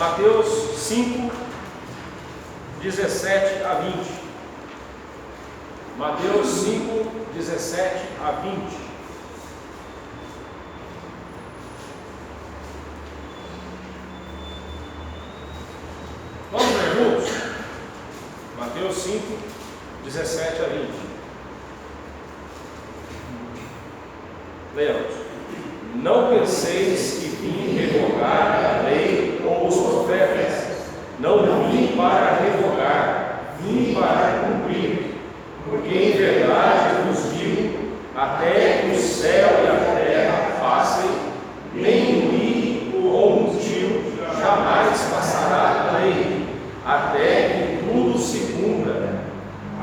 Mateus 5, 17 a 20. Mateus 5, 17 a 20. Vamos ler juntos? Mateus 5, 17 a 20. Leamos. Não penseis que vim revogar a lei ou os profetas. Não vim para revogar, vim para cumprir. Porque em verdade vos digo, até que o céu e a terra passem, nem um i ou um tio jamais passará a lei, até que tudo se cumpra.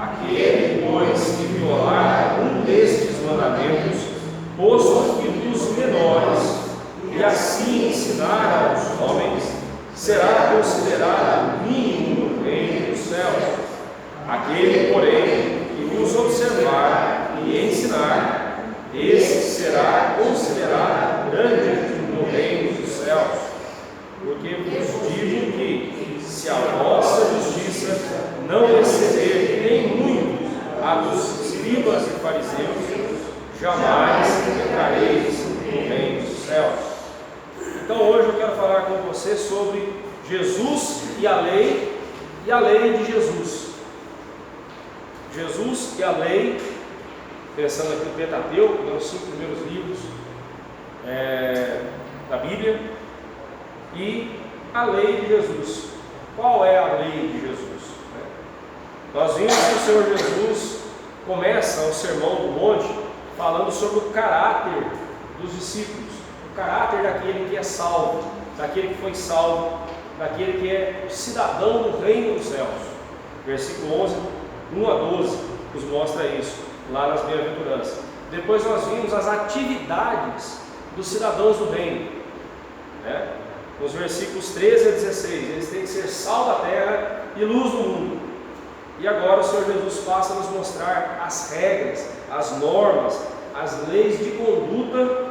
Aquele, pois, que violar um destes mandamentos, posto que dos menores, e assim ensinar aos homens, será considerado mínimo no reino dos céus. Aquele, porém, que os observar e ensinar, esse será considerado grande no reino dos céus. Porque vos digo que, se a vossa justiça não exceder nem muito a dos escribas e fariseus, jamais entrareis no reino dos céus. Então hoje eu quero falar com você sobre Jesus e a lei de Jesus. Jesus e a lei, pensando aqui no Pentateuco, nos 5 primeiros livros da Bíblia, e a lei de Jesus. Qual é a lei de Jesus? Nós vimos que o Senhor Jesus começa o Sermão do Monte falando sobre o caráter dos discípulos, o caráter daquele que é salvo, daquele que foi salvo, daquele que é cidadão do reino dos céus. Versículo 11, 1 a 12, nos mostra isso, lá nas bem-aventuranças. Depois nós vimos as atividades dos cidadãos do reino, nos versículos 13 a 16, eles têm que ser sal da terra e luz do mundo. E agora o Senhor Jesus passa a nos mostrar as regras, as normas, as leis de conduta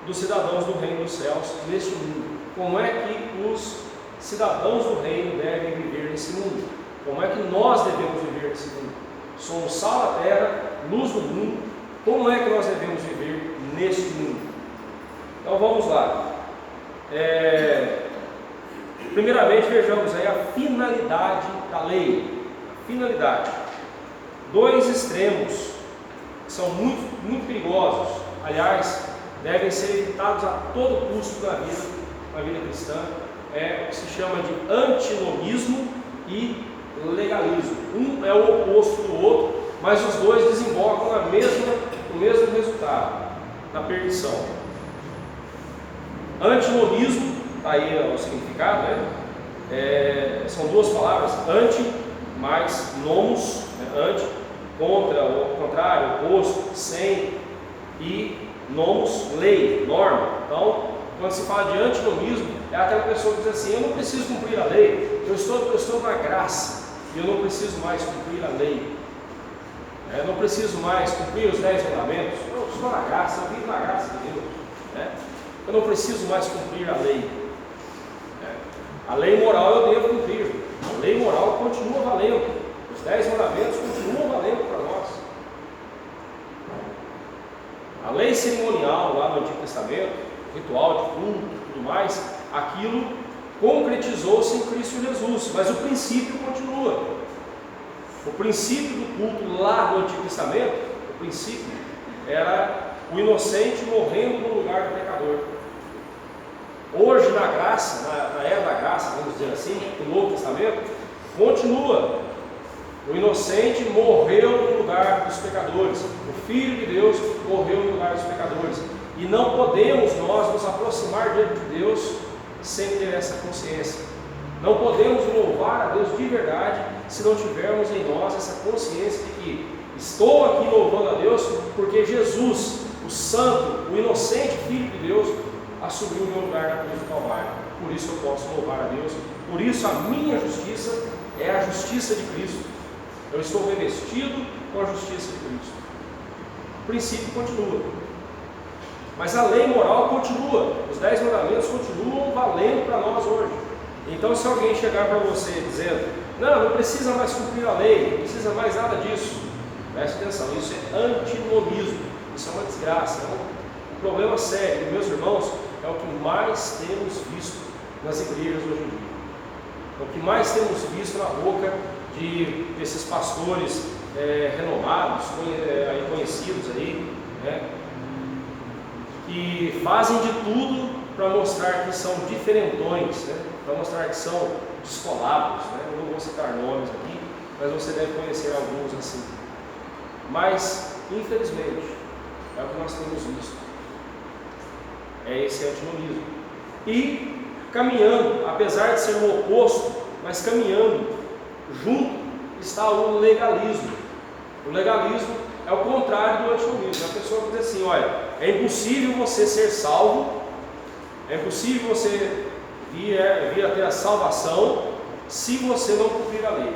dos cidadãos do reino dos céus neste mundo. Como é que os cidadãos do reino devem viver nesse mundo? Como é que nós devemos viver nesse mundo? Somos sal da terra, luz do mundo. Como é que nós devemos viver neste mundo? Então vamos lá. Primeiramente vejamos aí a finalidade da lei. Finalidade. Dois extremos que são muito perigosos, aliás, devem ser evitados a todo custo na vida cristã. É o que se chama de antinomismo e legalismo. Um é o oposto do outro, mas os dois desembocam no mesmo resultado, na perdição. Antinomismo, está aí o significado, são duas palavras, anti mais nomos, anti, contra, o contrário, oposto, sem, e nomos, lei, norma. Então, quando se fala de antinomismo, é aquela pessoa que diz assim: eu não preciso cumprir a lei, eu estou na graça, e eu não preciso mais cumprir a lei, eu não preciso mais cumprir os 10 mandamentos, eu estou na graça, eu vivo na graça de Deus, eu não preciso mais cumprir a lei. A lei moral eu devo cumprir, a lei moral continua valendo, os 10 mandamentos continuam valendo para nós. A lei cerimonial lá no Antigo Testamento, ritual de culto e tudo mais, aquilo concretizou-se em Cristo Jesus, mas o princípio continua. O princípio do culto lá do Antigo Testamento, o princípio era o inocente morrendo no lugar do pecador. Hoje na graça, na era da graça, vamos dizer assim, no Novo Testamento, continua. O inocente morreu no lugar dos pecadores, o Filho de Deus morreu no lugar dos pecadores, e não podemos nós nos aproximar diante de Deus sem ter essa consciência. Não podemos louvar a Deus de verdade se não tivermos em nós essa consciência de que estou aqui louvando a Deus porque Jesus, o santo, o inocente Filho de Deus, assumiu o meu lugar na cruz do Calvário. Por isso eu posso louvar a Deus, por isso a minha justiça é a justiça de Cristo. Eu estou revestido com a justiça de Cristo. O princípio continua, mas a lei moral continua, os 10 mandamentos continuam valendo para nós hoje. Então, se alguém chegar para você dizendo, não precisa mais cumprir a lei, não precisa mais nada disso, preste atenção, isso é antinomismo, isso é uma desgraça, é um problema sério. E, meus irmãos, é o que mais temos visto nas igrejas hoje em dia. É o que mais temos visto na boca desses pastores renomados, conhecidos aí, né, que fazem de tudo para mostrar que são diferentões, né, para mostrar que são descolados, né. Eu não vou citar nomes aqui, mas você deve conhecer alguns assim. Mas, infelizmente, é o que nós temos visto. É esse antinomismo. E caminhando, apesar de ser o oposto, mas caminhando junto, está o legalismo. O legalismo é o contrário do antinomismo. A pessoa diz assim, olha, é impossível você ser salvo, é impossível você vir a ter a salvação se você não cumprir a lei.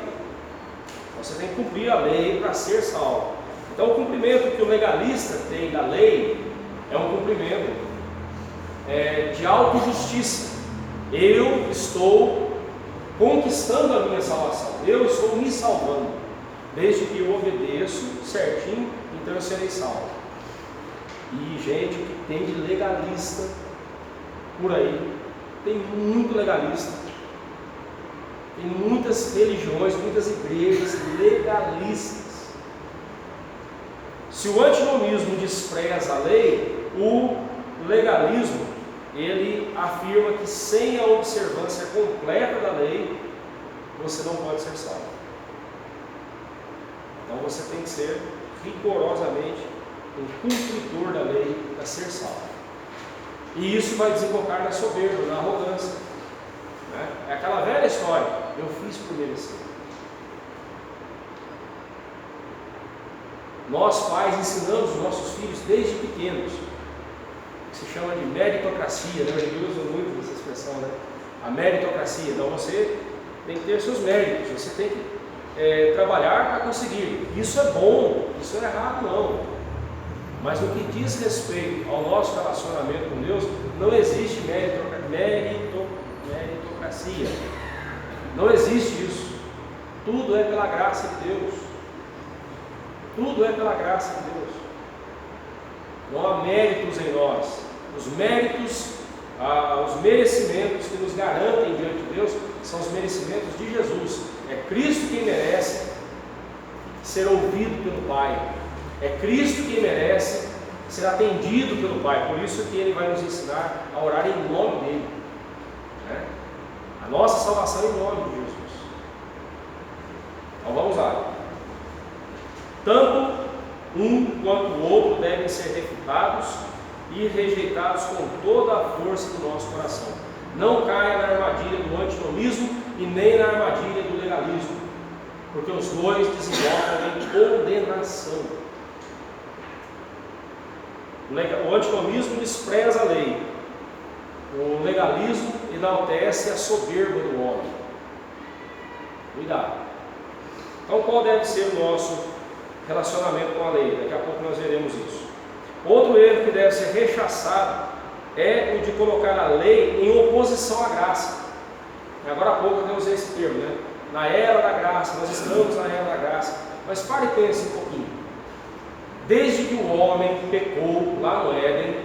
Você tem que cumprir a lei para ser salvo. Então o cumprimento que o legalista tem da lei é um cumprimento de autojustiça. Eu estou conquistando a minha salvação, eu estou me salvando, desde que eu obedeço certinho, então eu serei salvo. E gente, o que tem de legalista por aí, tem muito legalista, tem muitas religiões, muitas igrejas legalistas. Se o antinomismo despreza a lei, o legalismo, ele afirma que sem a observância completa da lei, você não pode ser salvo. Então você tem que ser rigorosamente um cumpridor da lei para ser salvo. E isso vai desembocar na soberba, na arrogância, né? É aquela velha história, eu fiz por merecer. Nós pais ensinamos os nossos filhos desde pequenos, que se chama de meritocracia, né? Eu uso muito essa expressão, né? A meritocracia. Então você tem que ter seus méritos, você tem que trabalhar para conseguir. Isso é bom, isso não é errado não. Mas no que diz respeito ao nosso relacionamento com Deus, não existe meritocracia. Não existe isso. Tudo é pela graça de Deus. Tudo é pela graça de Deus. Não há méritos em nós. Os méritos, os merecimentos que nos garantem diante de Deus são os merecimentos de Jesus. É Cristo quem merece ser ouvido pelo Pai. É Cristo quem merece ser atendido pelo Pai. Por isso que Ele vai nos ensinar a orar em nome dEle, né? A nossa salvação em nome de Jesus. Então vamos lá. Tanto um quanto o outro devem ser refutados e rejeitados com toda a força do nosso coração. Não caia na armadilha do antinomismo e nem na armadilha do legalismo, porque os dois desembocam em condenação. O antinomismo despreza a lei, o legalismo enaltece a soberba do homem. Cuidado. Então, qual deve ser o nosso relacionamento com a lei? Daqui a pouco nós veremos isso. Outro erro que deve ser rechaçado é o de colocar a lei em oposição à graça. Agora há pouco eu usei esse termo, né? Na era da graça, nós estamos na era da graça. Mas pare e pense um pouquinho. Desde que o homem pecou lá no Éden,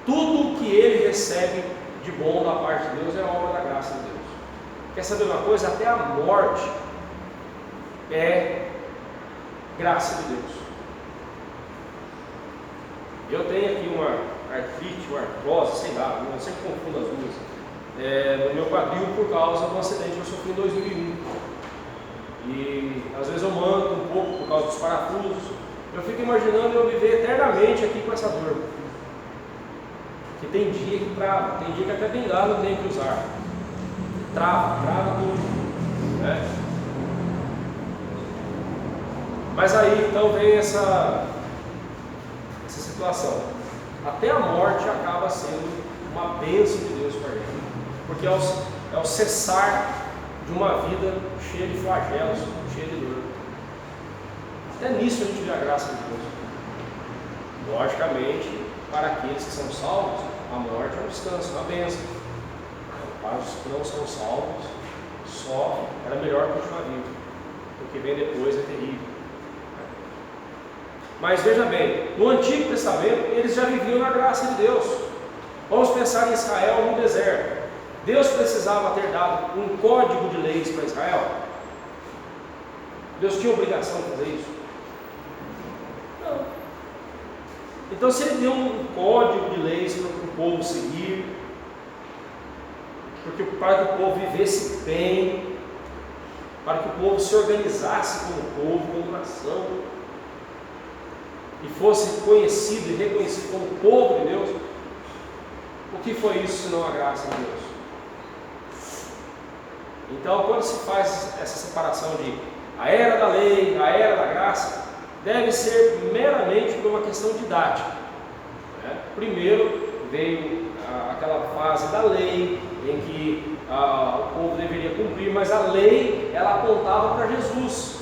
tudo que ele recebe de bom da parte de Deus é obra da graça de Deus. Quer saber uma coisa? Até a morte é graça de Deus. Eu tenho aqui uma artrite, uma artrose, sei lá, eu sempre confundo as duas, no meu quadril por causa do acidente que eu sofri em 2001. E às vezes eu manco um pouco por causa dos parafusos. Eu fico imaginando eu viver eternamente aqui com essa dor. Que tem dia que trava, tem dia que até bengala eu tenho que usar. Trava tudo, né? Mas aí então vem essa situação. Até a morte acaba sendo uma bênção de Deus para ele, porque é o cessar de uma vida cheia de flagelos, cheia de dor. Até nisso a gente vê a graça de Deus. Logicamente, para aqueles que são salvos, a morte é um descanso, uma bênção. Para os que não são salvos, só era melhor continuar vivo. O que vem depois é terrível. Mas veja bem, no Antigo Testamento eles já viviam na graça de Deus. Vamos pensar em Israel no deserto. Deus precisava ter dado um código de leis para Israel? Deus tinha obrigação de fazer isso? Não. Então, se ele deu um código de leis para o povo seguir, para que o povo vivesse bem, para que o povo se organizasse como povo, como nação, e fosse conhecido e reconhecido como povo de Deus, o que foi isso senão a graça de Deus? Então, quando se faz essa separação de a era da lei, a era da graça, deve ser meramente por uma questão didática. Primeiro veio aquela fase da lei, em que o povo deveria cumprir, mas a lei, ela apontava para Jesus.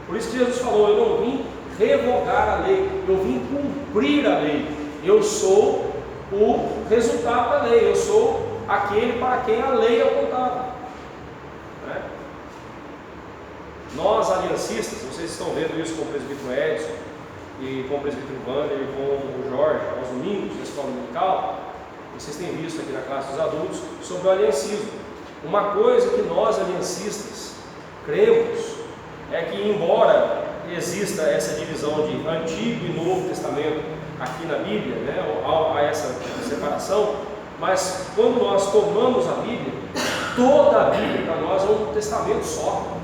Por isso que Jesus falou: eu não vim revogar a lei, eu vim cumprir a lei. Eu sou o resultado da lei, eu sou aquele para quem a lei apontava. Nós, aliancistas, vocês estão vendo isso com o presbítero Edson, e com o presbítero Wander, e com o Jorge, aos domingos, na escola dominical. Vocês têm visto aqui na classe dos adultos sobre o aliancismo. Uma coisa que nós, aliancistas, cremos é que, embora exista essa divisão de Antigo e Novo Testamento aqui na Bíblia, há essa separação, mas quando nós tomamos a Bíblia, toda a Bíblia para nós é um testamento só.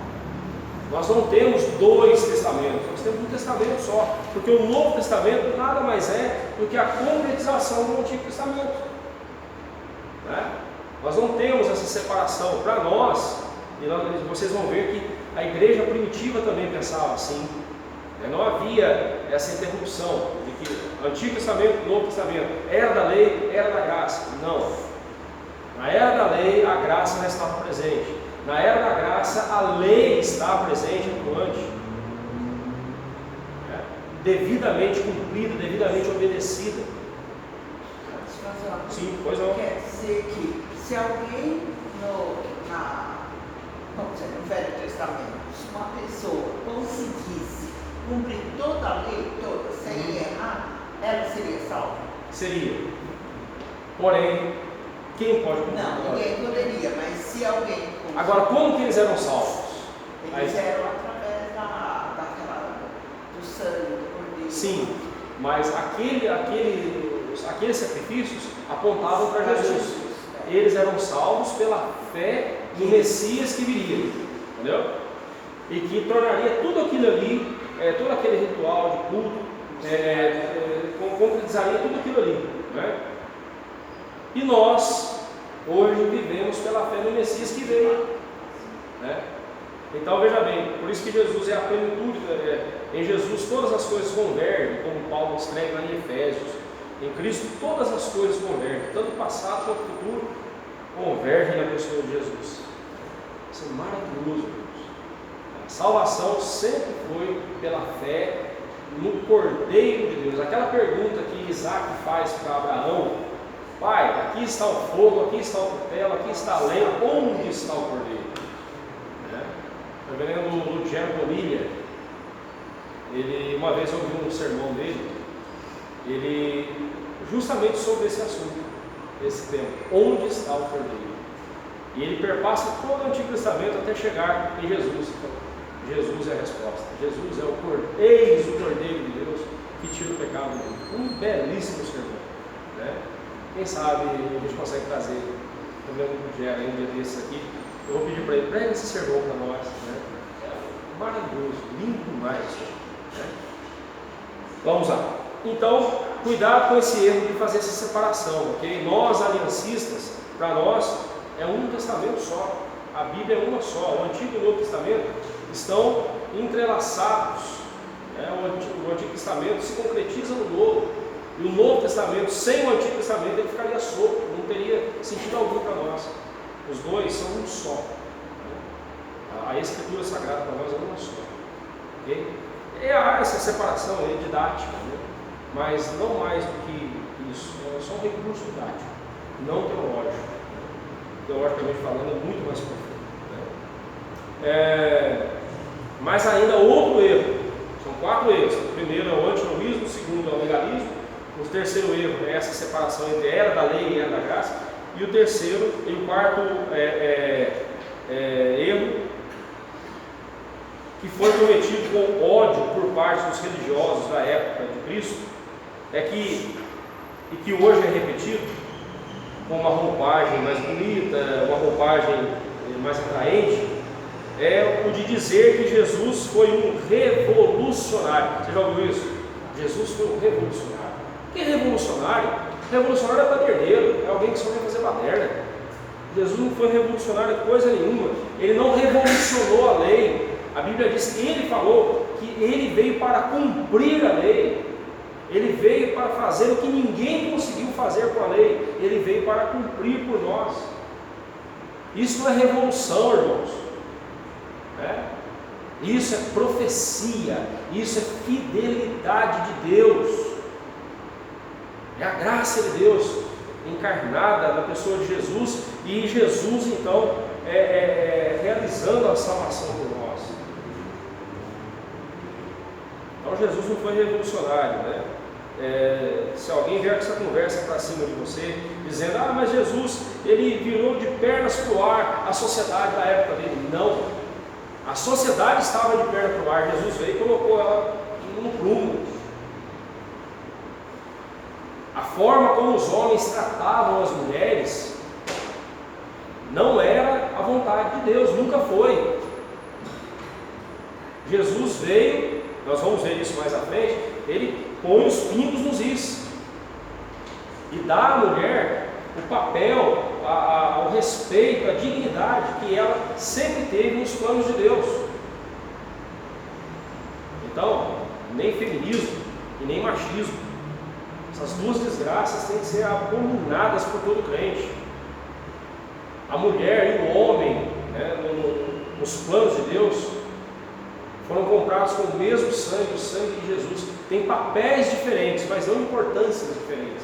Nós não temos dois testamentos, nós temos um testamento só, porque o Novo Testamento nada mais é do que a concretização do Antigo Testamento. Nós não temos essa separação. Para nós, e vocês vão ver que a igreja primitiva também pensava assim. Não havia essa interrupção de que Antigo Testamento, Novo Testamento, era da lei, era da graça. Não. Na era da lei, a graça não estava presente. Na era da graça, a lei está presente, atuante, devidamente cumprida, devidamente obedecida. Sim, pois não. Quer dizer que se alguém no Velho Testamento, se uma pessoa conseguisse cumprir toda a lei, toda, sem errar, ela seria salva? Seria. Porém, quem pode cumprir? Não, ninguém poderia, mas se alguém... Agora, como que eles eram salvos? Eles eram através do sangue do cordeiro. Sim, mas aqueles sacrifícios apontavam para Jesus. Eles eram salvos pela fé no Messias que viria, entendeu? E que tornaria tudo aquilo ali, todo aquele ritual de culto, concretizaria tudo aquilo ali, E nós hoje vivemos pela fé no Messias que veio, Então veja bem, por isso que Jesus é a plenitude, em Jesus todas as coisas convergem, como Paulo escreve lá em Efésios. Em Cristo todas as coisas convergem, tanto o passado quanto o futuro convergem na pessoa de Jesus. Isso é maravilhoso, Deus. A salvação sempre foi pela fé no Cordeiro de Deus. Aquela pergunta que Isaac faz para Abraão: pai, aqui está o fogo, aqui está o cutelo, aqui está a lenha, onde está o Cordeiro? O reverendo Luciano Bonilha, ele, uma vez eu ouvi um sermão dele, ele justamente sobre esse assunto, esse tema, onde está o Cordeiro? E ele perpassa todo o Antigo Testamento até chegar em Jesus. Jesus é a resposta. Jesus é o Cordeiro de Deus que tira o pecado do mundo. Um belíssimo sermão, Quem sabe a gente consegue trazer o reverendo Luciano um dia desses aqui. Eu vou pedir para ele: prega esse sermão para nós, Maravilhoso, lindo demais, Vamos lá. Então, cuidado com esse erro de fazer essa separação, ok? Nós, aliancistas, para nós é um testamento só. A Bíblia é uma só. O Antigo e o Novo Testamento estão entrelaçados. O Antigo Testamento se concretiza no Novo. E o Novo Testamento, sem o Antigo Testamento, ele ficaria solto, não teria sentido algum para nós. Os dois são um só. A Escritura Sagrada para nós é uma só. Okay? Há essa separação didática, mas não mais do que isso. É só um recurso didático, não teológico. teologicamente falando, é muito mais profundo, né? Mas ainda outro erro, são 4 erros. O primeiro é o antinomismo, o segundo é o legalismo, o terceiro erro é essa separação entre era da lei e era da graça, e o terceiro e o quarto erro, que foi cometido com ódio por parte dos religiosos da época de Cristo, e que hoje é repetido com uma roupagem mais bonita, uma roupagem mais atraente, é o de dizer que Jesus foi um revolucionário. Você já ouviu isso? Jesus foi um revolucionário. O que é revolucionário? Revolucionário é baderneiro, é alguém que só vem fazer baderna. Jesus não foi revolucionário coisa nenhuma. Ele não revolucionou a lei. A Bíblia diz que ele falou que ele veio para cumprir a lei. Ele veio para fazer o que ninguém conseguiu fazer com a lei. Ele veio para cumprir por nós. Isso não é revolução, irmãos. Isso é profecia. Isso é fidelidade de Deus. É a graça de Deus encarnada na pessoa de Jesus. E Jesus, então, realizando a salvação por nós. Então Jesus não foi revolucionário, né? Se alguém vier com essa conversa para cima de você, dizendo, mas Jesus, ele virou de pernas para o ar a sociedade da época dele. Não, a sociedade estava de pernas para o ar, Jesus veio e colocou ela no prumo. A forma como os homens tratavam as mulheres não era a vontade de Deus, nunca foi. Jesus veio, nós vamos ver isso mais à frente, ele põe os pingos nos is e dá à mulher o papel, o respeito, a dignidade que ela sempre teve nos planos de Deus. Então, nem feminismo e nem machismo, essas duas desgraças têm que ser abominadas por todo crente. A mulher e o homem, né, nos planos de Deus, foram comprados com o mesmo sangue, o sangue de Jesus. Tem papéis diferentes, mas não importâncias diferentes.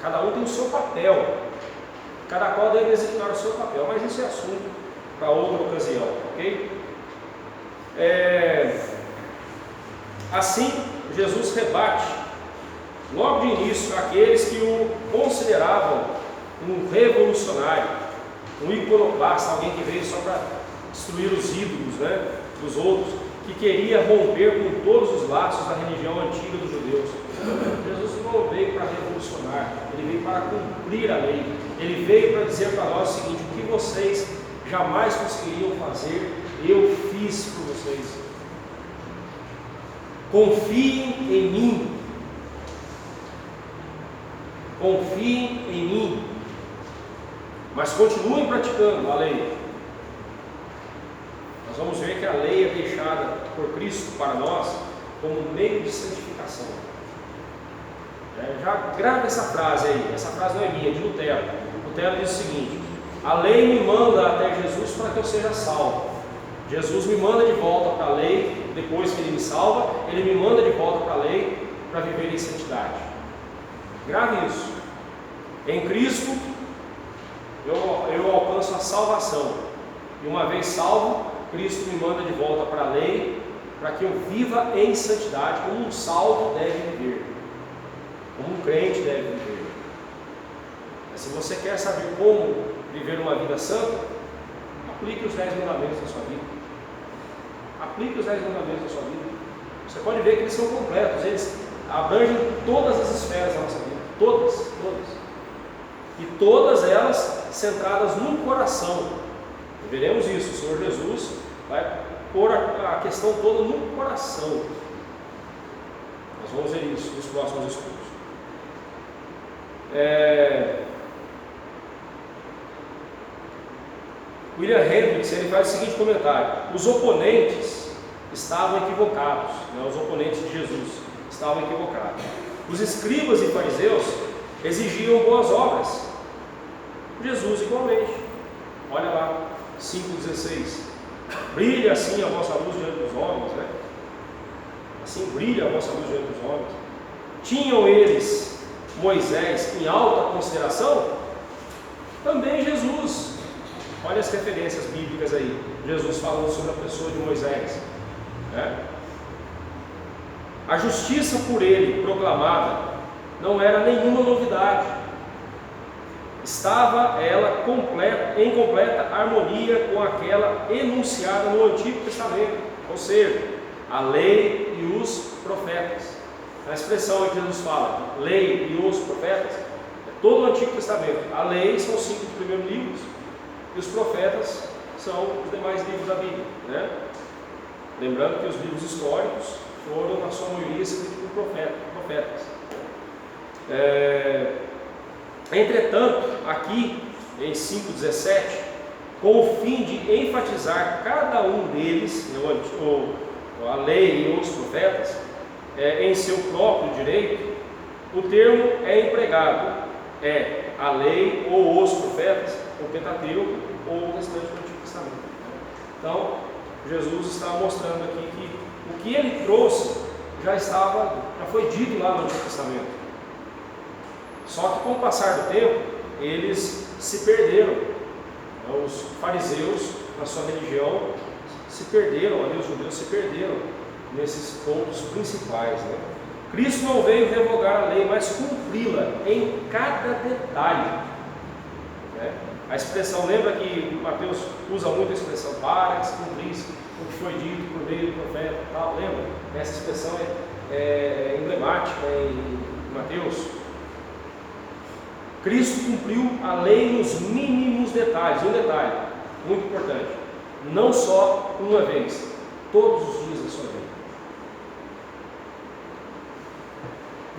Cada um tem o seu papel, cada qual deve executar o seu papel, mas isso é assunto para outra ocasião, ok? Assim, Jesus rebate, logo de início, aqueles que o consideravam um revolucionário, um iconoclasta, alguém que veio só para destruir os ídolos, né, dos outros, que queria romper com todos os laços da religião antiga dos judeus. Jesus não veio para revolucionar, ele veio para cumprir a lei. Ele veio para dizer para nós o seguinte: o que vocês jamais conseguiriam fazer, eu fiz por vocês. Confiem em mim. Confiem em mim. Mas continuem praticando a lei. Nós vamos ver que a lei é deixada por Cristo para nós como meio de santificação. Já grava essa frase aí, essa frase não é minha, é de Lutero. Lutero diz o seguinte: a lei me manda até Jesus para que eu seja salvo. Jesus me manda de volta para a lei, depois que ele me salva, ele me manda de volta para a lei para viver em santidade. Grave isso. Em Cristo eu alcanço a salvação, e uma vez salvo, Cristo me manda de volta para a lei, para que eu viva em santidade, como um salvo deve viver, como um crente deve viver. Mas se você quer saber como viver uma vida santa, aplique os 10 mandamentos na sua vida. Aplique os 10 mandamentos na sua vida. Você pode ver que eles são completos, eles abrangem todas as esferas da nossa vida, todas. E todas elas centradas no coração. E veremos isso, o Senhor Jesus vai pôr a questão toda no coração. Nós vamos ver isso nos próximos estudos. William Hendricks, ele faz o seguinte comentário: os oponentes estavam equivocados, né? Os oponentes de Jesus estavam equivocados. Os escribas e fariseus exigiam boas obras, Jesus igualmente. Olha lá, 5,16: brilha assim a vossa luz diante dos homens, né? Assim brilha a vossa luz diante dos homens. Tinham eles Moisés em alta consideração? Também Jesus. Olha as referências bíblicas aí. Jesus falando sobre a pessoa de Moisés, né? A justiça por ele proclamada não era nenhuma novidade. Estava ela em completa harmonia com aquela enunciada no Antigo Testamento, ou seja, a lei e os profetas. A expressão em que Jesus fala, lei e os profetas, é todo o Antigo Testamento. A lei são os 5 primeiros livros e os profetas são os demais livros da Bíblia, né? Lembrando que os livros históricos foram, na sua maioria, escritos por profetas. Entretanto, aqui em 5,17, com o fim de enfatizar cada um deles, a lei e os profetas, em seu próprio direito, o termo é empregado, a lei ou os profetas, o Pentateuco ou o restante do Antigo Testamento. Então, Jesus está mostrando aqui que o que ele trouxe já foi dito lá no Antigo Testamento. Só que com o passar do tempo, eles se perderam. Os fariseus, na sua religião, se perderam, ali os judeus se perderam nesses pontos principais, né? Cristo não veio revogar a lei, mas cumpri-la em cada detalhe, né? A expressão, lembra que Mateus usa muito a expressão para que se cumprisse o que foi dito por meio do profeta, tal, lembra? Essa expressão é emblemática em Mateus. Cristo cumpriu a lei nos mínimos detalhes. Um detalhe muito importante: não só uma vez, todos os dias da sua vida.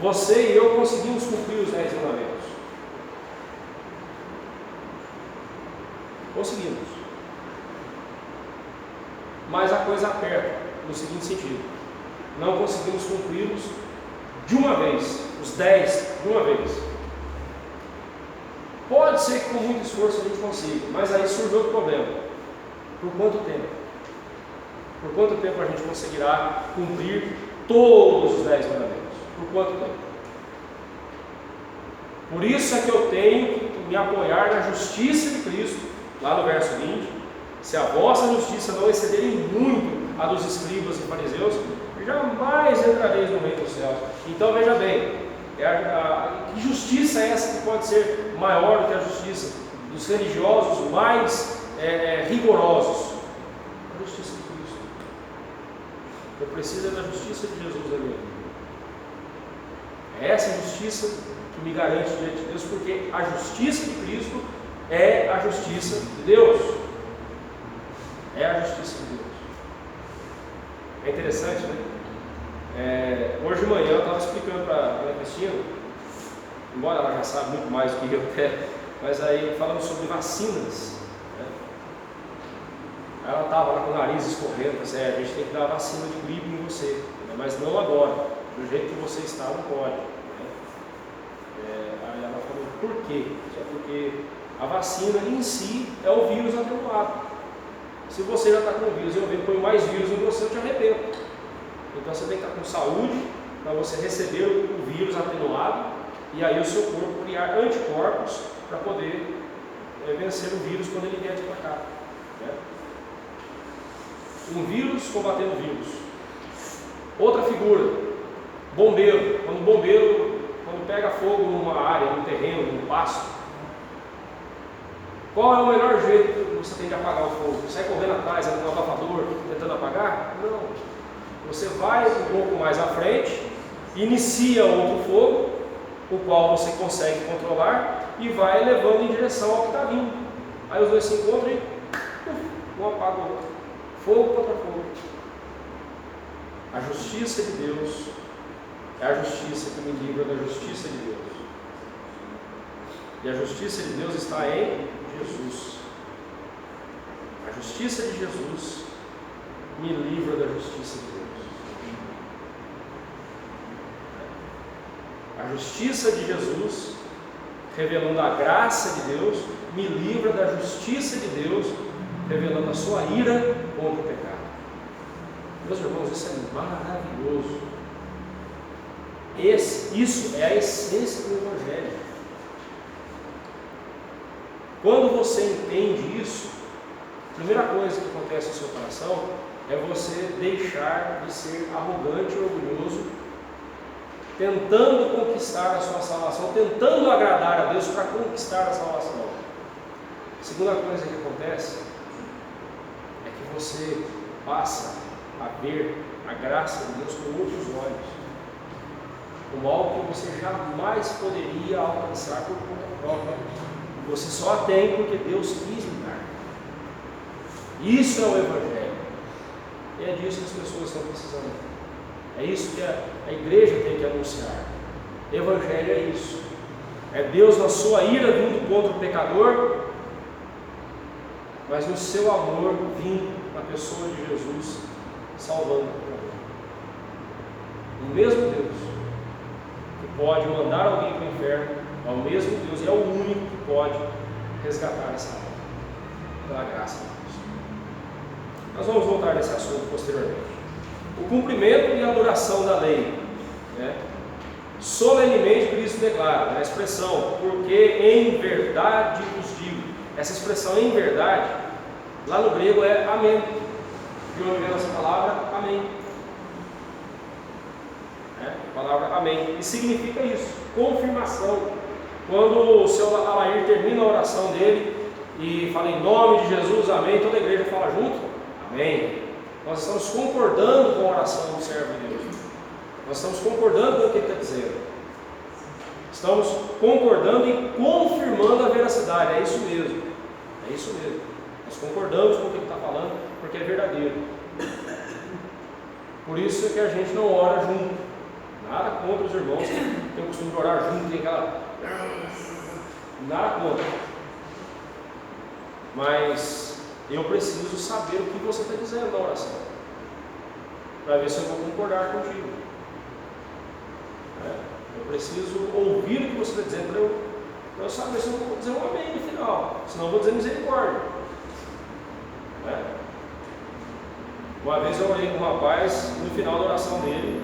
Você e eu conseguimos cumprir os 10 mandamentos. Conseguimos. Mas a coisa aperta no seguinte sentido: não conseguimos cumpri-los de uma vez, os 10 de uma vez. Pode ser que com muito esforço a gente consiga, mas aí surge outro problema. Por quanto tempo? Por quanto tempo a gente conseguirá cumprir todos os 10 mandamentos? Por quanto tempo? Por isso é que eu tenho que me apoiar na justiça de Cristo, lá no verso 20. Se a vossa justiça não excederem muito a dos escribas e fariseus, jamais entrareis no reino dos céus. Então veja bem, que justiça é essa que pode ser maior do que a justiça dos religiosos mais rigorosos? A justiça de Cristo. Eu preciso da justiça de Jesus na minha vida. É essa justiça que me garante diante de Deus, porque a justiça de Cristo é a justiça de Deus. É a justiça de Deus. É interessante, né? Hoje de manhã eu estava explicando para a Cristina, embora ela já sabe muito mais do que eu até, mas aí falando sobre vacinas, né? Ela estava lá com o nariz escorrendo, disse, a gente tem que dar a vacina de gripe em você, né? Mas não agora, do jeito que você está não pode, né? Aí ela falou, por quê? Só porque a vacina em si é o vírus atenuado. Se você já está com o vírus e eu ponho mais vírus em você, eu te arrebento. Então você tem que estar com saúde para você receber o vírus atenuado e aí o seu corpo criar anticorpos para poder vencer o vírus quando ele vier te atacar, né? Um vírus combatendo o vírus. Outra figura, bombeiro. Quando pega fogo numa área, num terreno, num pasto, qual é o melhor jeito que você tem de apagar o fogo? Você sai correndo atrás, no abafador, tentando apagar? Não. Você vai um pouco mais à frente, inicia outro fogo, o qual você consegue controlar e vai levando em direção ao que está vindo. Aí os dois se encontram e um apaga o outro. Fogo contra fogo. A justiça de Deus é a justiça que me livra da justiça de Deus. E a justiça de Deus está em Jesus. A justiça de Jesus me livra da justiça de Deus. A justiça de Jesus, revelando a graça de Deus, me livra da justiça de Deus, revelando a sua ira contra o pecado. Meus irmãos, isso é maravilhoso. Isso é a essência do Evangelho. Quando você entende isso, a primeira coisa que acontece no seu coração é você deixar de ser arrogante e orgulhoso, tentando conquistar a sua salvação, tentando agradar a Deus para conquistar a salvação. A segunda coisa que acontece é que você passa a ver a graça de Deus com outros olhos, como algo que você jamais poderia alcançar por conta própria. Você só a tem porque Deus quis lhe dar. Isso é o Evangelho. E é disso que as pessoas estão precisando. É isso que a igreja tem que anunciar. Evangelho é isso. É Deus na sua ira vindo contra o pecador, mas no seu amor vindo na pessoa de Jesus, salvando o pecador. O mesmo Deus que pode mandar alguém para o inferno é o mesmo Deus e é o único que pode resgatar essa alma pela graça de Deus. Nós vamos voltar nesse assunto posteriormente. O cumprimento e a adoração da lei, né? Solenemente Cristo declara, na expressão, porque em verdade vos digo. Essa expressão em verdade, lá no grego é amém. De onde vem essa palavra? Amém. A palavra amém. E significa isso, confirmação. Quando o seu Alair termina a oração dele e fala em nome de Jesus, amém, toda a igreja fala junto, amém. Nós estamos concordando com a oração do servo de Deus. Nós estamos concordando com o que ele está dizendo. Estamos concordando e confirmando a veracidade. É isso mesmo. É isso mesmo. Nós concordamos com o que ele está falando, porque é verdadeiro. Por isso é que a gente não ora junto. Nada contra os irmãos que têm o costume de orar junto, tem aquela. Nada contra. Mas eu preciso saber o que você está dizendo na oração, para ver se eu vou concordar contigo. Eu preciso ouvir o que você está dizendo para eu saber se eu vou dizer um amém no final, senão eu vou dizer misericórdia. Uma vez eu orei com um rapaz, no final da oração dele,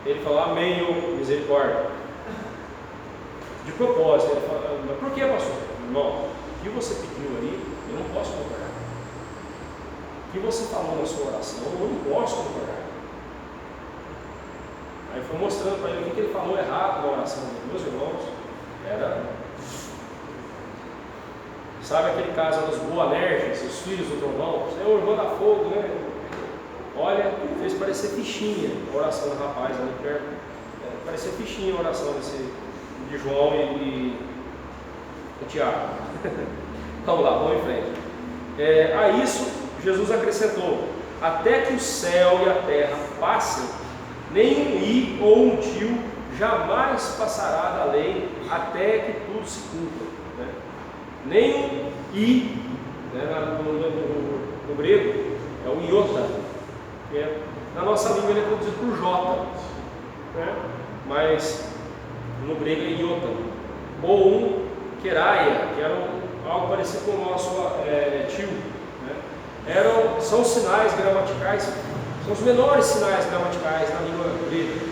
ele falou amém ou misericórdia. De propósito, ele falou, mas por que, pastor? Irmão, o que você pediu ali, eu não posso concordar. O que você falou na sua oração, eu não posso concordar. Aí foi mostrando para ele o que ele falou errado na oração dele. Meus irmãos, era. Sabe aquele caso dos Boanerges, os filhos do trovão? Senhor, manda fogo, né? Olha, fez parecer fichinha a oração do rapaz ali perto. Parecia fichinha a oração de João e Tiago. Vamos lá, vamos em frente. A isso, Jesus acrescentou: até que o céu e a terra passem, nem um i ou um tio jamais passará da lei até que tudo se cumpra. Nem um i, no grego, é o iota. Na nossa língua ele é traduzido por j, mas no grego é iota. Ou um keraia, que era algo parecido com o nosso tio. São sinais gramaticais. São os menores sinais gramaticais na língua grega.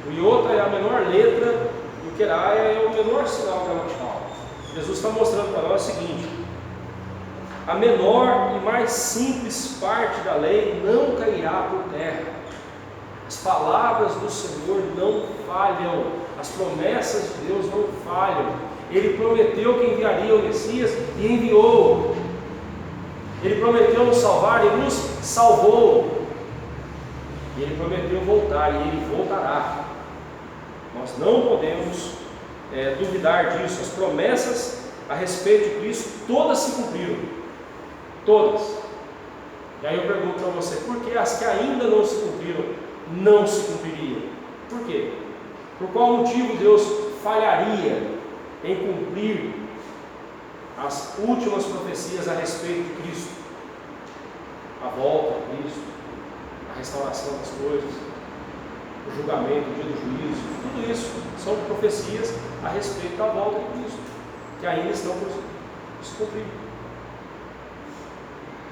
O iota é a menor letra, e o keraia é o menor sinal gramatical. Jesus está mostrando para nós o seguinte: a menor e mais simples parte da lei não cairá por terra. As palavras do Senhor não falham, as promessas de Deus não falham. Ele prometeu que enviaria o Messias e enviou. Ele prometeu nos salvar e nos salvou. E Ele prometeu voltar e Ele voltará. Nós não podemos duvidar disso. As promessas a respeito de Cristo todas se cumpriram. Todas. E aí eu pergunto para você, por que as que ainda não se cumpriram não se cumpririam? Por quê? Por qual motivo Deus falharia em cumprir as últimas profecias a respeito de Cristo? A volta de Cristo, a restauração das coisas, o julgamento, o dia do juízo, tudo isso são profecias a respeito da volta de Cristo, que ainda estão por se cumprir.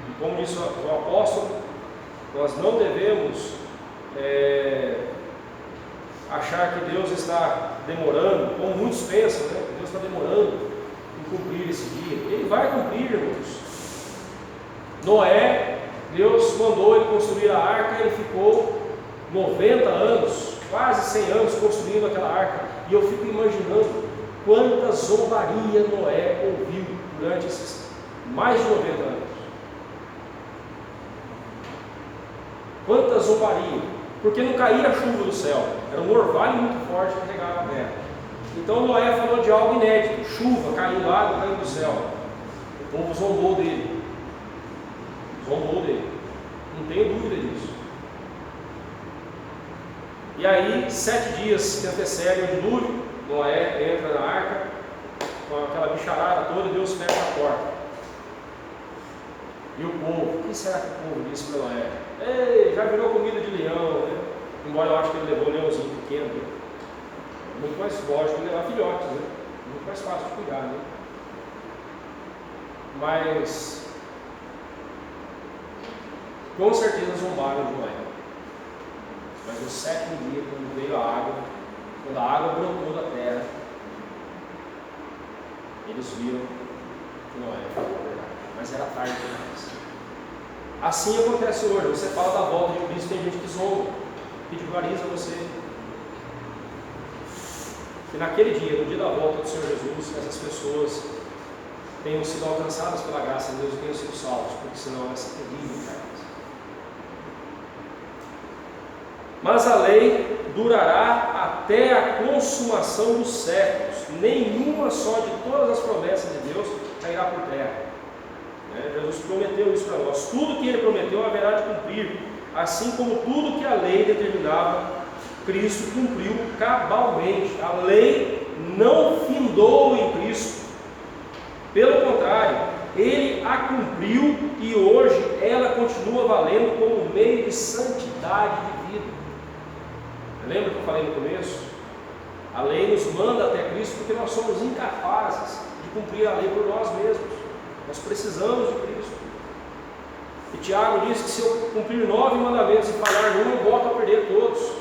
E como disse o apóstolo, nós não devemos achar que Deus está demorando, como muitos pensam, né? Deus está demorando em cumprir esse dia. Ele vai cumprir, irmãos. Noé, Deus mandou ele construir a arca, ele ficou 90 anos, quase 100 anos construindo aquela arca. E eu fico imaginando quanta zombaria Noé ouviu durante esses mais de 90 anos. Quanta zombaria, porque não caía a chuva do céu, era um orvalho muito forte que regava a terra. Então Noé falou de algo inédito: chuva, caiu água, caiu do céu. O povo zombou dele. Não tenho dúvida disso. E aí, 7 dias que antecedem o dilúvio, Noé entra na arca com aquela bicharada toda, e Deus fecha a porta. E o povo, o que será que o povo disse para Noé? Ei, já virou comida de leão, né? Embora eu acho que ele levou um leãozinho pequeno, né? Muito mais lógico ele levar filhotes, né? Muito mais fácil de cuidar, né? Mas com certeza zombaram de Noé. Mas no 7º dia, quando veio a água, quando a água brotou da terra, eles viram que Noé falou a verdade. Mas era tarde demais. Assim acontece hoje. Você fala da volta de Cristo, tem gente que zomba, que ridiculariza você. E naquele dia, no dia da volta do Senhor Jesus, essas pessoas tenham sido alcançadas pela graça de Deus e tenham sido salvos, porque senão vai ser terrível, cara. Mas a lei durará até a consumação dos séculos. Nenhuma só de todas as promessas de Deus cairá por terra. Jesus prometeu isso para nós. Tudo que Ele prometeu haverá de cumprir, assim como tudo que a lei determinava, Cristo cumpriu cabalmente. A lei não findou em Cristo. Pelo contrário, Ele a cumpriu e hoje ela continua valendo como meio de santidade de vida. Lembra que eu falei no começo? A lei nos manda até Cristo porque nós somos incapazes de cumprir a lei por nós mesmos. Nós precisamos de Cristo. E Tiago diz que se eu cumprir 9 mandamentos e falhar num, eu volto a perder todos.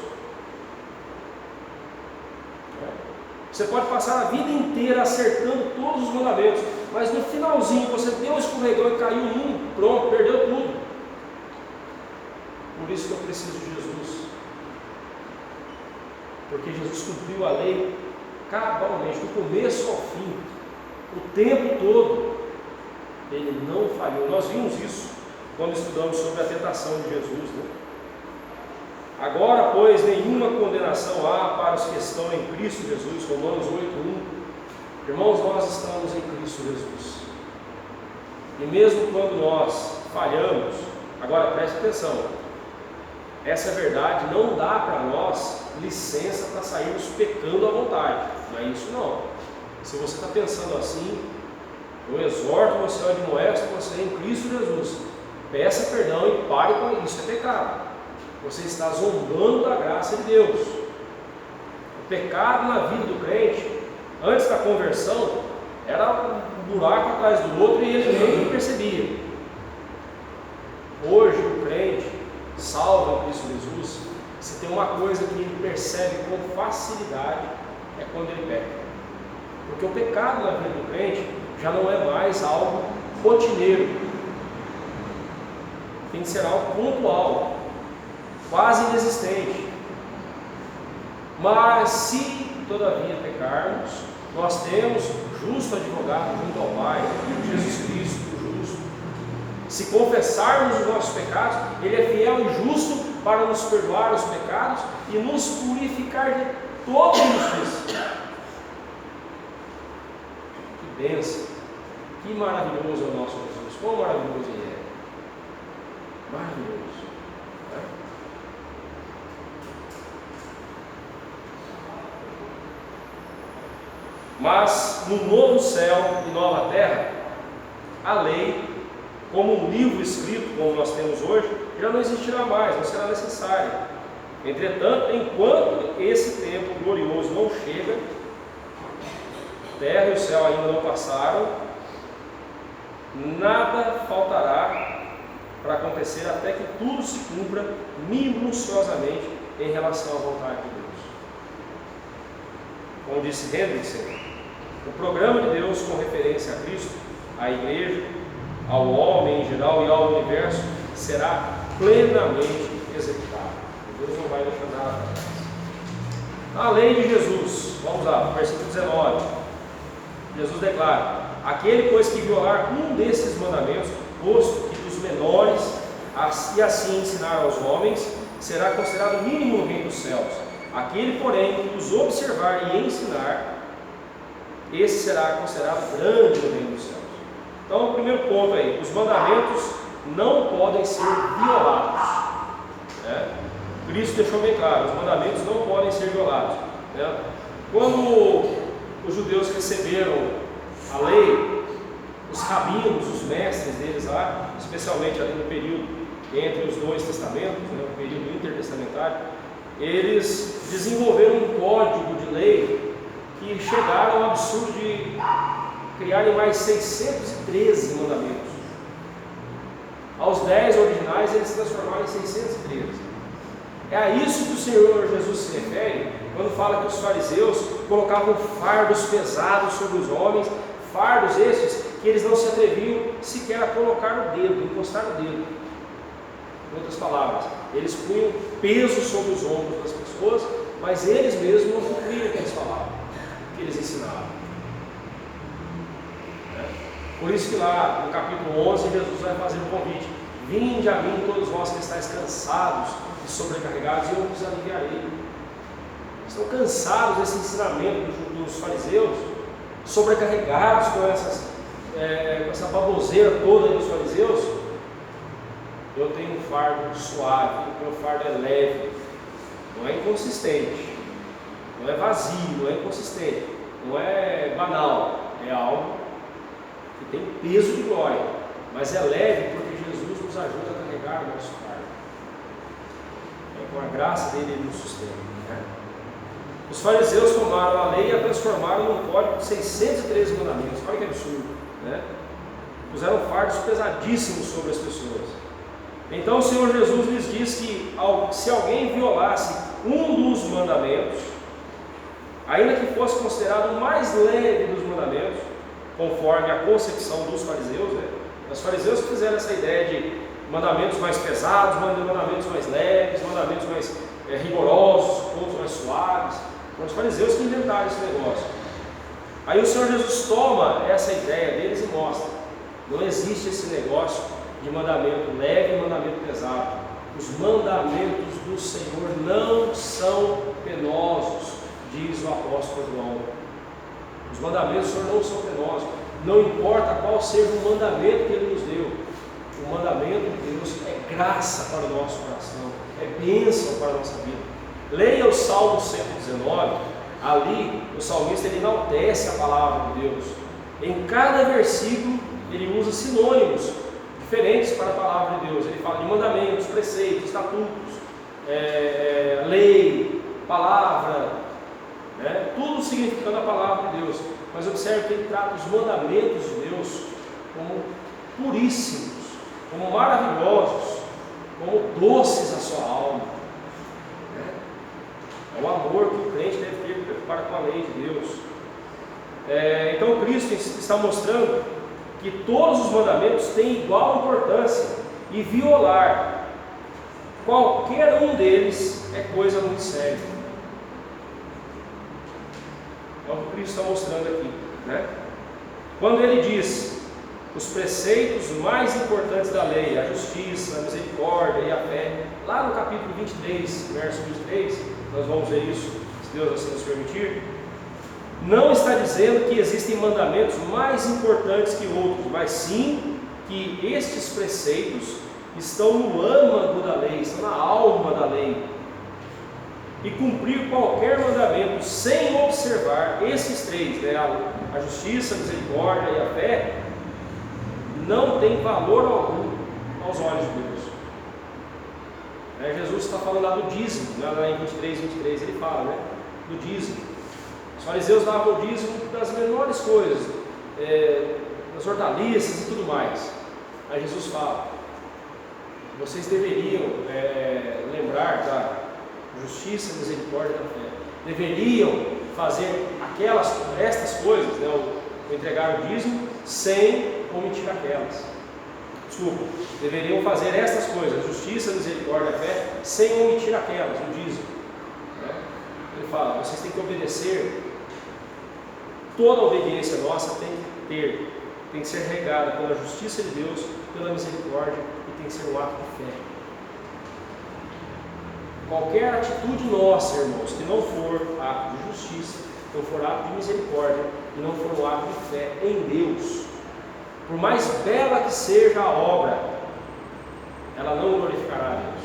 Você pode passar a vida inteira acertando todos os mandamentos, mas no finalzinho você deu um escorregão e caiu um, pronto, perdeu tudo. Por isso que eu preciso de Jesus. Porque Jesus cumpriu a lei cabalmente, do começo ao fim, o tempo todo. Ele não falhou. Nós vimos isso quando estudamos sobre a tentação de Jesus, né? Agora, pois, nenhuma condenação há para os que estão em Cristo Jesus. Romanos 8:1. Irmãos, nós estamos em Cristo Jesus. E mesmo quando nós falhamos, agora preste atenção, essa é verdade, não dá para nós licença para sairmos pecando à vontade. Não é isso não. Se você está pensando assim, eu exorto você a admoesto você em Cristo Jesus. Peça perdão e pare com isso. Isso é pecado. Você está zombando da graça de Deus. O pecado na vida do crente, antes da conversão, era um buraco atrás do outro e ele nem percebia. Hoje o crente, salvo em Cristo Jesus, se tem uma coisa que ele percebe com facilidade, é quando ele peca. Porque o pecado na vida do crente já não é mais algo rotineiro. Tem que ser algo pontual, quase inexistente. Mas se todavia pecarmos, nós temos o justo advogado junto ao Pai, Jesus Cristo, o justo. Se confessarmos os nossos pecados, Ele é fiel e justo para nos perdoar os pecados e nos purificar de toda injustiça. Que bênção! Que maravilhoso é o nosso Jesus! Quão maravilhoso Ele é! Maravilhoso! Né? Mas no novo céu e nova terra, a lei, como um livro escrito, como nós temos hoje, já não existirá mais, não será necessária. Entretanto, enquanto esse tempo glorioso não chega, a terra e o céu ainda não passaram, nada faltará para acontecer até que tudo se cumpra minuciosamente em relação à vontade de Deus. como disse Hendrickson, o programa de Deus com referência a Cristo, à igreja, ao homem em geral e ao universo será plenamente executado. Deus não vai deixar nada para trás. A lei de Jesus, vamos lá, versículo 19. Jesus declara: aquele, pois, que violar um desses mandamentos, posto que dos menores, e assim ensinar aos homens, será considerado mínimo no reino dos céus. Aquele, porém, que os observar e ensinar, esse será considerado grande no reino dos céus. Então, o primeiro ponto aí: os mandamentos não podem ser violados. Cristo deixou bem claro: os mandamentos não podem ser violados. Quando os judeus receberam a lei, os rabinos, os mestres deles lá, especialmente ali no período entre os dois testamentos, no período intertestamentário, eles desenvolveram um código de lei que chegaram ao absurdo de criarem mais 613 mandamentos. Aos 10 originais eles se transformaram em 613. É a isso que o Senhor Jesus se refere quando fala que os fariseus colocavam fardos pesados sobre os homens, fardos estes que eles não se atreviam sequer a colocar o dedo, encostar o dedo. Em outras palavras, eles punham peso sobre os ombros das pessoas, mas eles mesmos não cumpriam o que eles falavam, o que eles ensinavam. Por isso que lá no capítulo 11 Jesus vai fazer um convite: vinde a mim todos vós que estáis cansados e sobrecarregados, e eu vos aliviarei. Estão cansados desse ensinamento dos fariseus, sobrecarregados com essa baboseira toda dos fariseus. Eu tenho um fardo suave, meu fardo é leve, não é inconsistente, não é vazio, não é inconsistente, não é banal, é algo que tem peso de glória, mas é leve porque Jesus nos ajuda a carregar o nosso fardo. Com a graça dele, ele nos sustenta. Os fariseus tomaram a lei e a transformaram num código de 613 mandamentos. Olha que absurdo, Puseram fardos pesadíssimos sobre as pessoas. Então o Senhor Jesus lhes diz que se alguém violasse um dos mandamentos, ainda que fosse considerado o mais leve dos mandamentos, conforme a concepção dos fariseus, Os fariseus fizeram essa ideia de mandamentos mais pesados, mandamentos mais leves, mandamentos mais rigorosos, outros mais suaves. Foram os fariseus que inventaram esse negócio. Aí o Senhor Jesus toma essa ideia deles e mostra: não existe esse negócio de mandamento leve e mandamento pesado. Os mandamentos do Senhor não são penosos, diz o apóstolo João. Os mandamentos do Senhor não são penosos, não importa qual seja o mandamento que Ele nos deu. O mandamento de Deus é graça para o nosso coração, é bênção para a nossa vida. Leia o Salmo 119, ali o salmista ele enaltece a palavra de Deus. Em cada versículo ele usa sinônimos diferentes para a palavra de Deus. Ele fala de mandamentos, preceitos, estatutos, lei, palavra, tudo significando a palavra de Deus. Mas observe que ele trata os mandamentos de Deus como puríssimos, como maravilhosos, como doces à sua alma. É o amor que o crente deve ter para com a lei de Deus. Então Cristo está mostrando que todos os mandamentos têm igual importância, e violar qualquer um deles é coisa muito séria. É o que Cristo está mostrando aqui, Quando ele diz os preceitos mais importantes da lei, a justiça, a misericórdia e a fé, lá no capítulo 23, verso 23, nós vamos ver isso, se Deus assim nos permitir. Não está dizendo que existem mandamentos mais importantes que outros, mas sim que estes preceitos estão no âmago da lei, estão na alma da lei. E cumprir qualquer mandamento sem observar esses três, a justiça, a misericórdia e a fé, não tem valor algum aos olhos de Deus. Jesus está falando lá do dízimo, lá em 23, ele fala do dízimo. Os fariseus davam o dízimo das menores coisas, das hortaliças e tudo mais. Aí Jesus fala: vocês deveriam lembrar da justiça, misericórdia e da fé. Deveriam fazer estas coisas, né, o entregar o dízimo, sem omitir aquelas. Desculpa, deveriam fazer estas coisas, justiça, misericórdia, fé, sem omitir aquelas, o dízimo. Né? Ele fala, vocês têm que obedecer, toda a obediência nossa tem que ser regada pela justiça de Deus, pela misericórdia, e tem que ser um ato de fé. Qualquer atitude nossa, irmãos, que não for ato de justiça, não for ato de misericórdia, e não for um ato de fé em Deus, por mais bela que seja a obra, ela não glorificará a Deus.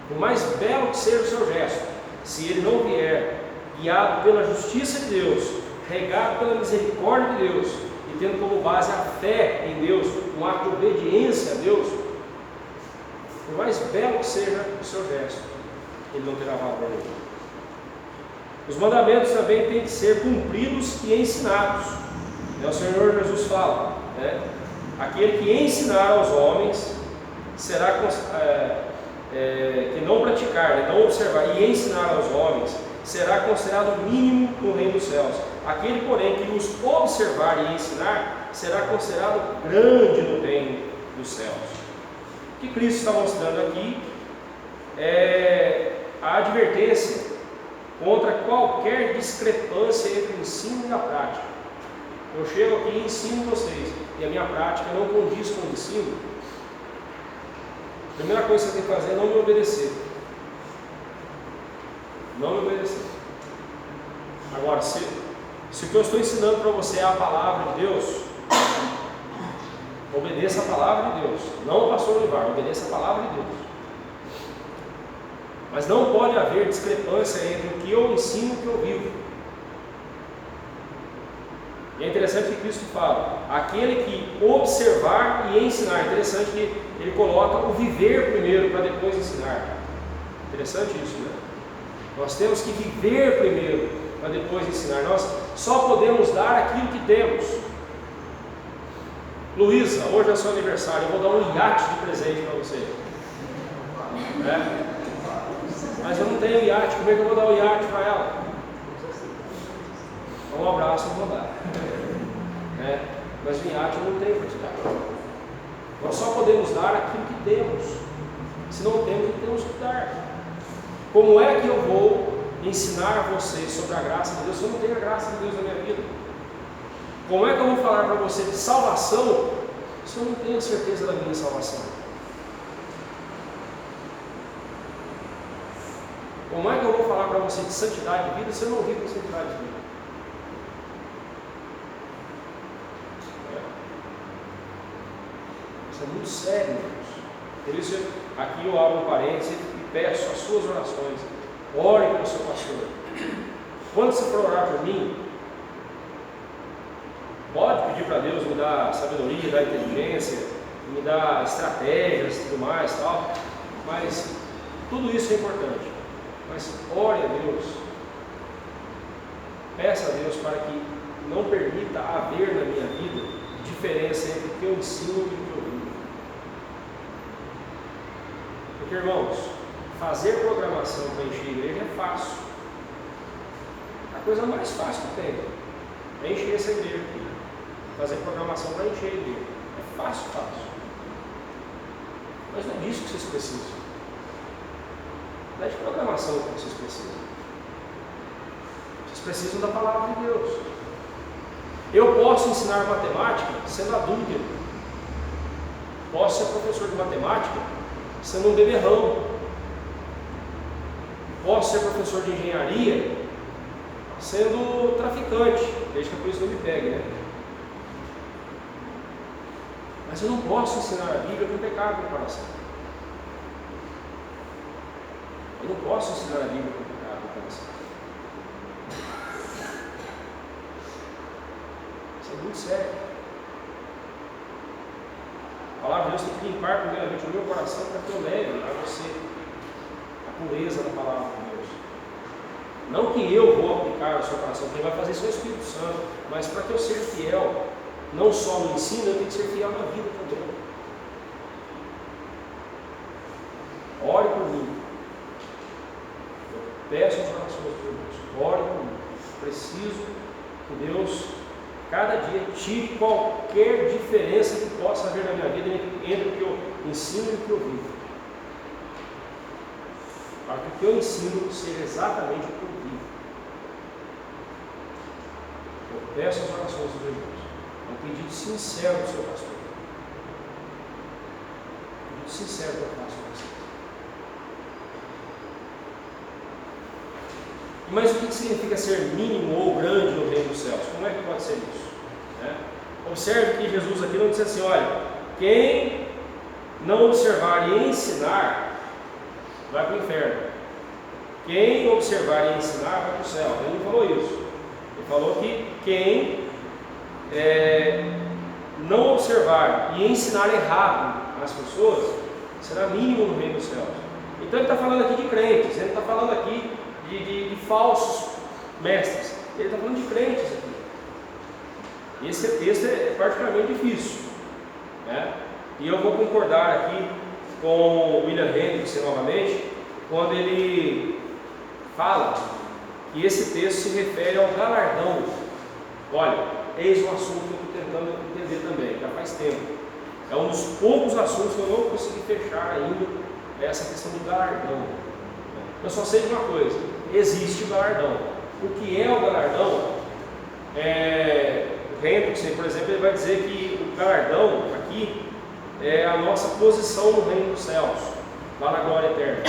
Por mais belo que seja o seu gesto, se ele não vier guiado pela justiça de Deus, regado pela misericórdia de Deus, e tendo como base a fé em Deus, um ato de obediência a Deus, por mais belo que seja o seu gesto, ele não terá valor nenhum. Os mandamentos também têm que ser cumpridos e ensinados. O Senhor Jesus fala, né? Aquele que ensinar aos homens será que não praticar, né? Não observar e ensinar aos homens será considerado mínimo no reino dos céus. Aquele, porém, que os observar e ensinar será considerado grande no reino dos céus. O que Cristo está mostrando aqui é a advertência contra qualquer discrepância entre o ensino e a prática. Eu chego aqui e ensino vocês, e a minha prática não condiz com o ensino. A primeira coisa que você tem que fazer é não me obedecer. Não me obedecer. Agora, se o que eu estou ensinando para você é a palavra de Deus, obedeça a palavra de Deus. Não o pastor Olivar, obedeça a palavra de Deus. Mas não pode haver discrepância entre o que eu ensino e o que eu vivo. E é interessante que Cristo fala, aquele que observar e ensinar. É interessante que ele coloca o viver primeiro para depois ensinar. Interessante isso, né? Nós temos que viver primeiro para depois ensinar. Nós só podemos dar aquilo que temos. Luísa, hoje é seu aniversário, eu vou dar um iate de presente para você. Mas eu não tenho iate, como é que eu vou dar o iate para ela? Um abraço eu vou dar. Mas o iate eu não tenho para te dar. Nós só podemos dar aquilo que temos. Se não temos, não temos que dar. Como é que eu vou ensinar a vocês sobre a graça de Deus se eu não tenho a graça de Deus na minha vida? Como é que eu vou falar para você de salvação se eu não tenho a certeza da minha salvação? Como é que eu vou falar para você de santidade de vida se eu não vivo com santidade de vida? Isso é muito sério, irmãos. Por isso, aqui eu abro um parênteses e peço as suas orações. Ore pelo seu pastor. Quando você for orar por mim, pode pedir para Deus me dar sabedoria, me dar inteligência, me dar estratégias e tudo mais, tal. Mas tudo isso é importante. Mas ore a Deus. Peça a Deus para que não permita haver na minha vida diferença entre o que eu ensino e o que eu vivo. Porque, irmãos, fazer programação para encher a igreja é fácil. A coisa mais fácil que tem é encher essa igreja aqui. Fazer programação para encher a igreja. É fácil. Mas não é disso que vocês precisam. Não é de programação que vocês precisam. Vocês precisam da palavra de Deus. Eu posso ensinar matemática sendo adúltero. Posso ser professor de matemática sendo um beberrão. Posso ser professor de engenharia sendo traficante, desde que a polícia não me pegue, né? Mas eu não posso ensinar a Bíblia com pecado no coração. Eu não posso ensinar a Bíblia com pecado no coração. Isso é muito sério. A palavra de Deus tem que limpar primeiramente o meu coração para que eu leve a você a pureza da palavra de Deus. Não que eu vou aplicar ao seu coração, quem vai fazer isso é o Espírito Santo, mas para que eu seja fiel, não só no ensino, eu tenho que ser fiel na vida também. Ore por mim. Eu peço as orações de Deus. Ore por mim. Preciso que Deus, cada dia, tire qualquer diferença que possa haver na minha vida entre o que eu ensino e o que eu vivo. Para que o que eu ensino seja exatamente o que eu vivo. Eu peço as orações dos irmãos. É um pedido sincero do seu pastor. Um pedido sincero que eu faço para vocês. Mas o que significa ser mínimo ou grande no reino dos céus? Como é que pode ser isso? Observe que Jesus aqui não disse assim: olha, quem não observar e ensinar vai para o inferno. Quem observar e ensinar vai para o céu. Ele não falou isso. Ele falou que quem não observar e ensinar errado as pessoas será mínimo no reino dos céus. Então ele está falando aqui de crentes, ele está falando aqui de falsos mestres, ele está falando de crentes aqui. E esse texto é particularmente difícil, né? E eu vou concordar aqui com o William Hendriksen novamente, quando ele fala que esse texto se refere ao galardão. Olha, eis um assunto que eu estou tentando entender também, já faz tempo. É um dos poucos assuntos que eu não consegui fechar ainda, essa questão do galardão. Eu só sei de uma coisa: existe o galardão. O que é o galardão? O Hendriksen, por exemplo, ele vai dizer que o galardão aqui é a nossa posição no reino dos céus, lá na glória eterna.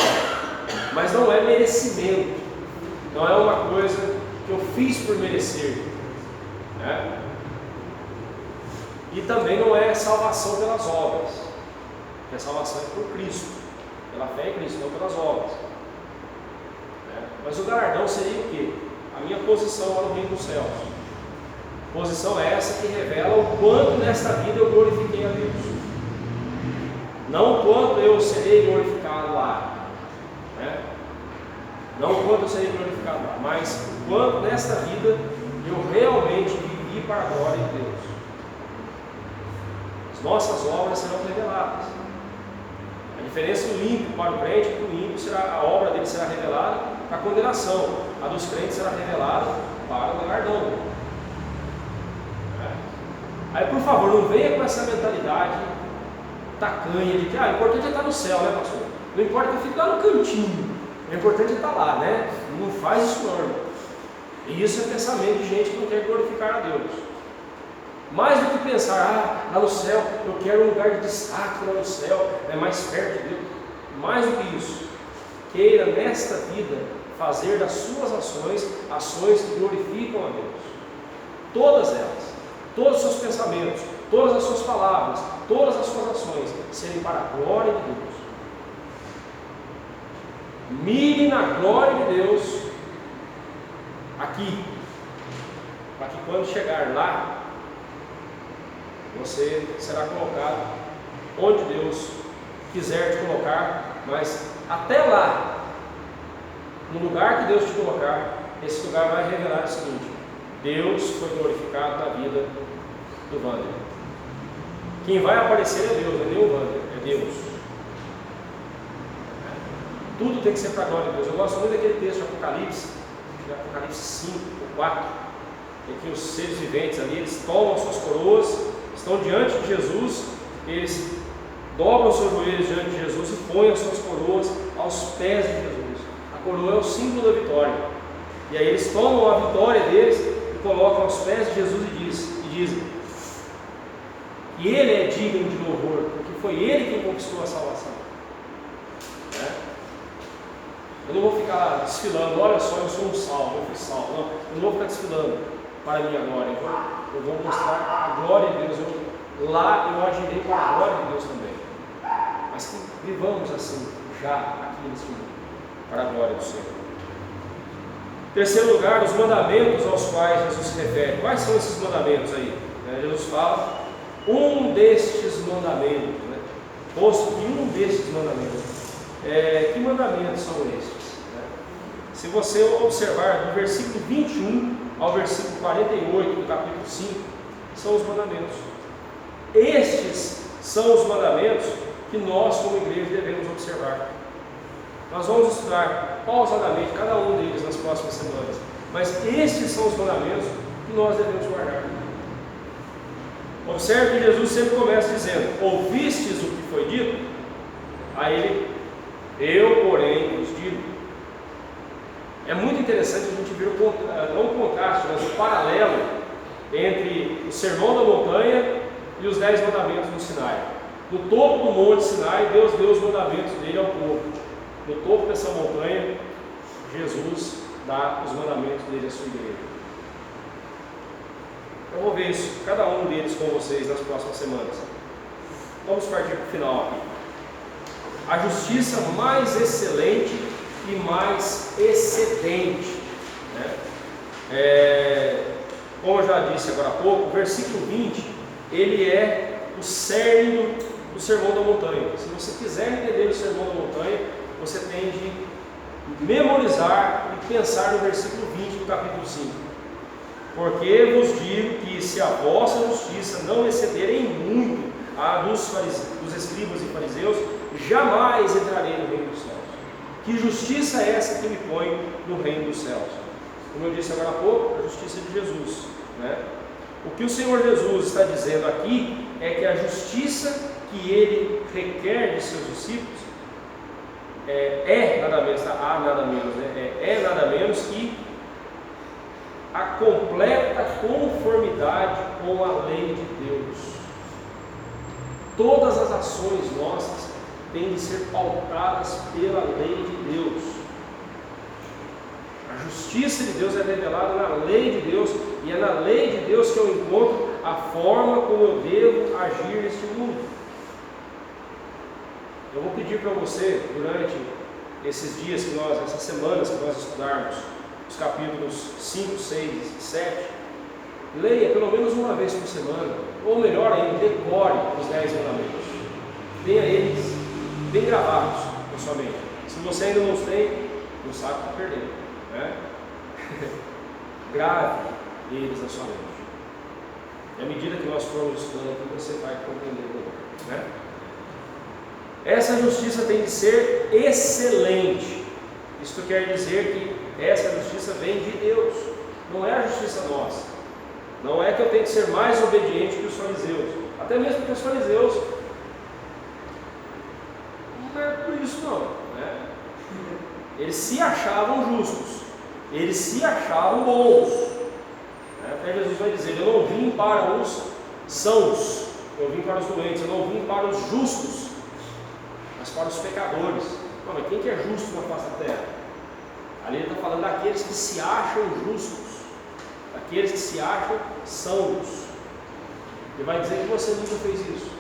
Mas não é merecimento, não é uma coisa que eu fiz por merecer, né? E também não é salvação pelas obras, porque a salvação é por Cristo, pela fé em Cristo, não pelas obras. Mas o galardão seria o quê? A minha posição lá no reino dos céus. Posição essa que revela o quanto nesta vida eu glorifiquei a Deus. Não o quanto eu serei glorificado lá, né? Não o quanto eu serei glorificado lá, mas o quanto nesta vida eu realmente vivi para a glória de Deus. As nossas obras serão reveladas. A diferença do ímpio para o crente é que o ímpio a obra dele será revelada para a condenação, a dos crentes será revelada para o galardão. Aí, por favor, não venha com essa mentalidade tacanha de que o importante é estar no céu, né, pastor? Não importa que eu fique lá no cantinho, o importante é estar lá, né? Não faz isso não, irmão. E isso é pensamento de gente que não quer glorificar a Deus. Mais do que pensar, lá no céu, eu quero um lugar de destaque lá no céu, mais perto de Deus. Mais do que isso, queira nesta vida fazer das suas ações que glorificam a Deus. Todas elas, todos os seus pensamentos, todas as suas palavras, todas as suas ações serem para a glória de Deus. Mire na glória de Deus aqui, para que quando chegar lá, você será colocado onde Deus quiser te colocar, mas até lá, no lugar que Deus te colocar, esse lugar vai revelar o seguinte: Deus foi glorificado na vida do Wander. Quem vai aparecer é Deus, não é nem o Wander, é Deus. Tudo tem que ser para a glória de Deus. Eu gosto muito daquele texto de Apocalipse 5 ou 4, em que os seres viventes ali, eles tomam suas coroas, estão diante de Jesus, eles dobram seus joelhos diante de Jesus e põem as suas coroas aos pés de Jesus. A coroa é o símbolo da vitória. E aí eles tomam a vitória deles e colocam aos pés de Jesus e dizem que Ele é digno de louvor, porque foi Ele quem conquistou a salvação. Eu não vou ficar desfilando, olha só, eu sou um salvo, eu fui salvo. Não, eu não vou ficar desfilando para a minha glória. Eu vou mostrar a glória de Deus. Lá eu agirei para a glória de Deus também. Mas que vivamos assim, já aqui nesse mundo, para a glória do Senhor. Terceiro lugar, os mandamentos aos quais Jesus se refere. Quais são esses mandamentos aí? Jesus fala, um destes mandamentos, posto que um destes mandamentos. Que mandamentos são estes? Se você observar do versículo 21 ao versículo 48 do capítulo 5, são os mandamentos. Estes são os mandamentos que nós, como igreja, devemos observar. Nós vamos estudar pausadamente cada um deles nas próximas semanas. Mas estes são os mandamentos que nós devemos guardar. Observe que Jesus sempre começa dizendo: ouvistes o que foi dito? Aí ele: eu, porém, vos digo. É muito interessante a gente ver não o contraste, mas o paralelo entre o Sermão da Montanha e os 10 mandamentos no Sinai. No topo do Monte Sinai, Deus deu os mandamentos dele ao povo. No topo dessa montanha, Jesus dá os mandamentos dele à sua igreja. Eu vou ver isso, cada um deles com vocês nas próximas semanas. Vamos partir para o final aqui. A justiça mais excelente e mais excedente, né? Como eu já disse agora há pouco, o versículo 20, ele é o cerne do Sermão da Montanha. Se você quiser entender o Sermão da Montanha, você tem de memorizar e pensar no versículo 20 do capítulo 5. Porque vos digo que se a vossa justiça não exceder em muito a dos escribas e fariseus, jamais entrarei no reino dos céus. Que justiça é essa que me põe no reino dos céus? Como eu disse agora há pouco, a justiça de Jesus, né? O que o Senhor Jesus está dizendo aqui é que a justiça que Ele requer de seus discípulos é nada menos que a completa conformidade com a lei de Deus. Todas as ações nossas têm de ser pautadas pela lei de Deus. A justiça de Deus é revelada na lei de Deus, e é na lei de Deus que eu encontro a forma como eu devo agir neste mundo. Eu vou pedir para você, durante esses dias essas semanas que nós estudarmos os capítulos 5, 6 e 7, leia pelo menos uma vez por semana, ou melhor ainda, decore os 10 mandamentos. Tenha eles bem gravados na sua mente. Se você ainda não os tem, não sabe o que está perdendo, né? Grave eles na sua mente. E à medida que nós formos estudando aqui, você vai compreender melhor, né? Essa justiça tem de ser excelente. Isto quer dizer que essa justiça vem de Deus, não é a justiça nossa. Não é que eu tenho que ser mais obediente que os fariseus, até mesmo porque os fariseus não é por isso não, né? Eles se achavam justos, eles se achavam bons, né? Até Jesus vai dizer: eu não vim para os sãos, eu vim para os doentes, eu não vim para os justos, mas para os pecadores. Não, mas quem que é justo na face da terra? Ali ele está falando daqueles que se acham justos, daqueles que se acham sãos. Ele vai dizer que você nunca fez isso,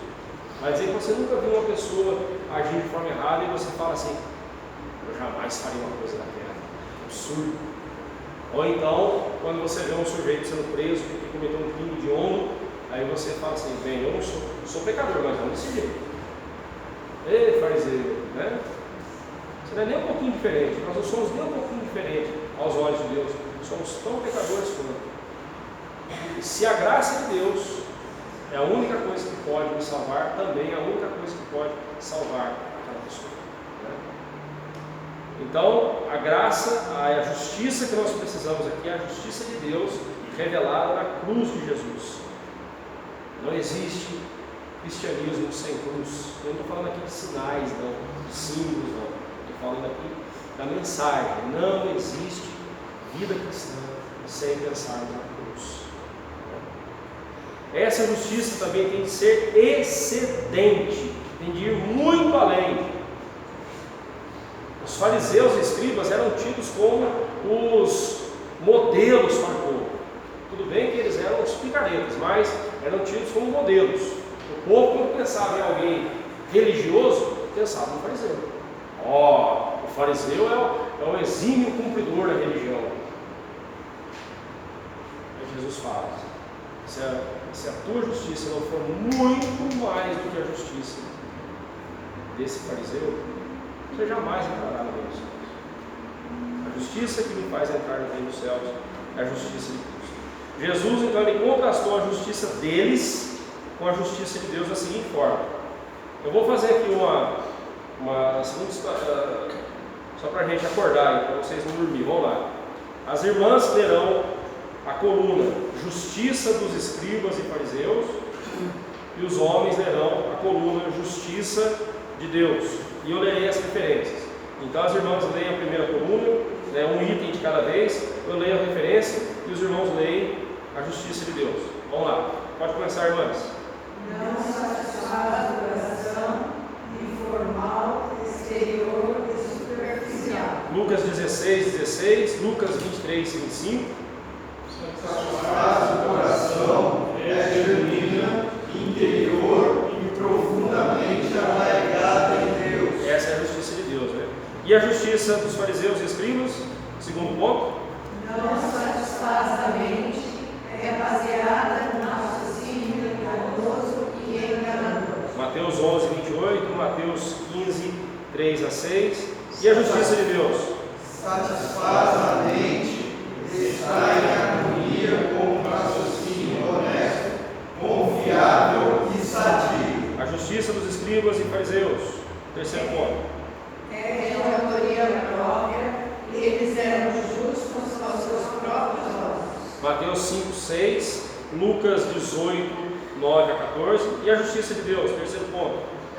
vai dizer que você nunca viu uma pessoa agir de forma errada e você fala assim: eu jamais faria uma coisa daquela, absurdo. Ou então, quando você vê um sujeito sendo preso porque cometeu um crime hediondo, aí você fala assim: bem, eu não sou pecador, mas não desse jeito. Ei, fariseu, né? Você não é nem um pouquinho diferente, nós não somos nem um pouquinho diferente aos olhos de Deus, somos tão pecadores quanto. E se a graça de Deus é a única coisa que pode nos salvar, também é a única coisa que pode salvar aquela pessoa, né? Então, a graça, a justiça que nós precisamos aqui é a justiça de Deus revelada na cruz de Jesus. Não existe cristianismo sem cruz. Eu não estou falando aqui de sinais, não, de símbolos, não. Estou falando aqui da mensagem. Não existe vida cristã sem pensarmos na cruz. Essa justiça também tem de ser excedente, tem de ir muito além. Os fariseus e escribas eram tidos como os modelos para o povo. Tudo bem que eles eram os picaretas, mas eram tidos como modelos. O povo, quando pensava em alguém religioso, pensava no fariseu. O fariseu é o exímio cumpridor da religião. Aí Jesus fala: se a tua justiça não for muito mais do que a justiça desse fariseu, você jamais entrará no reino dos céus. A justiça que me faz entrar no reino dos céus é a justiça de Cristo. Jesus, então, ele contrastou a justiça deles com a justiça de Deus da seguinte forma. Eu vou fazer aqui uma segunda história, só para a gente acordar, para vocês não dormir. Vamos lá. As irmãs lerão a coluna Justiça dos escribas e fariseus, e os homens lerão a coluna Justiça de Deus. E eu lerei as referências. Então as irmãs leem a primeira coluna, um item de cada vez, eu leio a referência e os irmãos leem a Justiça de Deus. Vamos lá, pode começar, irmãs. Não satisfaz o coração, informal, exterior e superficial. Lucas 16:16, Lucas 23:25. Satisfaz o coração, é genuína, interior e profundamente arraigada em Deus. Essa é a justiça de Deus, né? E a justiça dos fariseus e escribas, segundo ponto? Não satisfaz a mente, é baseada no raciocínio enganoso e enganador. Mateus 11:28, Mateus 15:3-6. E a justiça de Deus? Satisfaz a mente, está em harmonia com um raciocínio honesto, confiável e sadio. A justiça dos escribas e fariseus, terceiro ponto. É de autoria própria, eles eram justos aos seus próprios olhos. Mateus 5:6, Lucas 18:9-14. E a justiça de Deus, terceiro ponto.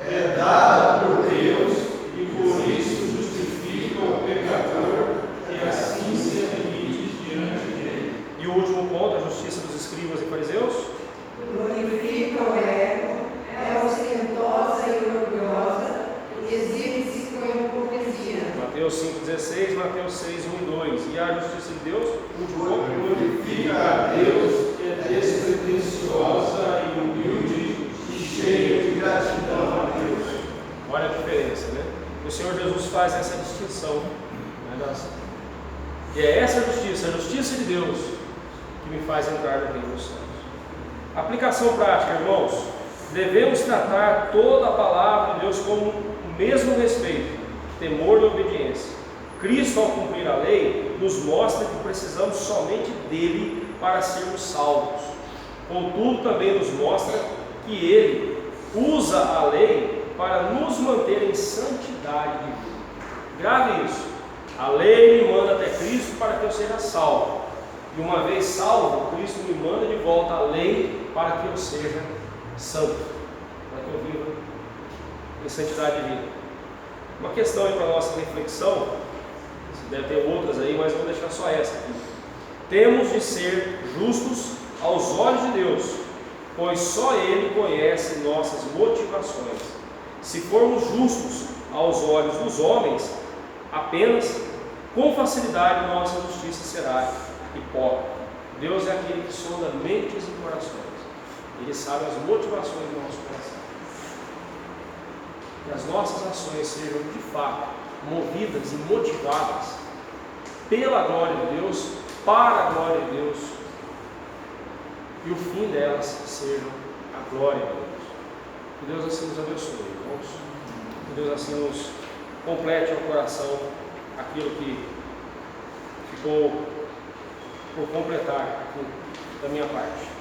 É dada por Deus e por isso justifica o pecador e assim se admite diante dele. E o último ponto, a justiça dos escribas e fariseus. Glorifica o ego, é ostentosa e orgulhosa, exibe-se com hipocrisia. Mateus 5:16, Mateus 6:1-2. E a justiça de Deus, último ponto. Glorifica a Deus, que é despretensiosa e humilde e cheia de gratidão a Deus. Olha a diferença, né? O Senhor Jesus faz essa distinção, né? E é essa justiça, a justiça de Deus, que me faz entrar no reino dos céus. Aplicação prática, irmãos. Devemos tratar toda a palavra de Deus com o mesmo respeito, temor e obediência. Cristo, ao cumprir a lei, nos mostra que precisamos somente dele para sermos salvos. Contudo, também nos mostra que ele usa a lei para nos manter em santidade de vida. Grave isso. A lei me manda até Cristo para que eu seja salvo. E uma vez salvo, Cristo me manda de volta a lei para que eu seja santo, para que eu viva em santidade de vida. Uma questão aí para a nossa reflexão, deve ter outras aí, mas eu vou deixar só essa aqui. Temos de ser justos aos olhos de Deus, pois só Ele conhece nossas motivações. Se formos justos aos olhos dos homens, apenas, com facilidade nossa justiça será hipócrita. Deus é aquele que sonda mentes e corações. Ele sabe as motivações do nosso coração. Que as nossas ações sejam de fato movidas e motivadas pela glória de Deus, para a glória de Deus, e o fim delas sejam a glória de Deus. Que Deus assim nos abençoe, irmãos. Que Deus assim nos complete ao coração aquilo que ficou por completar aqui da minha parte.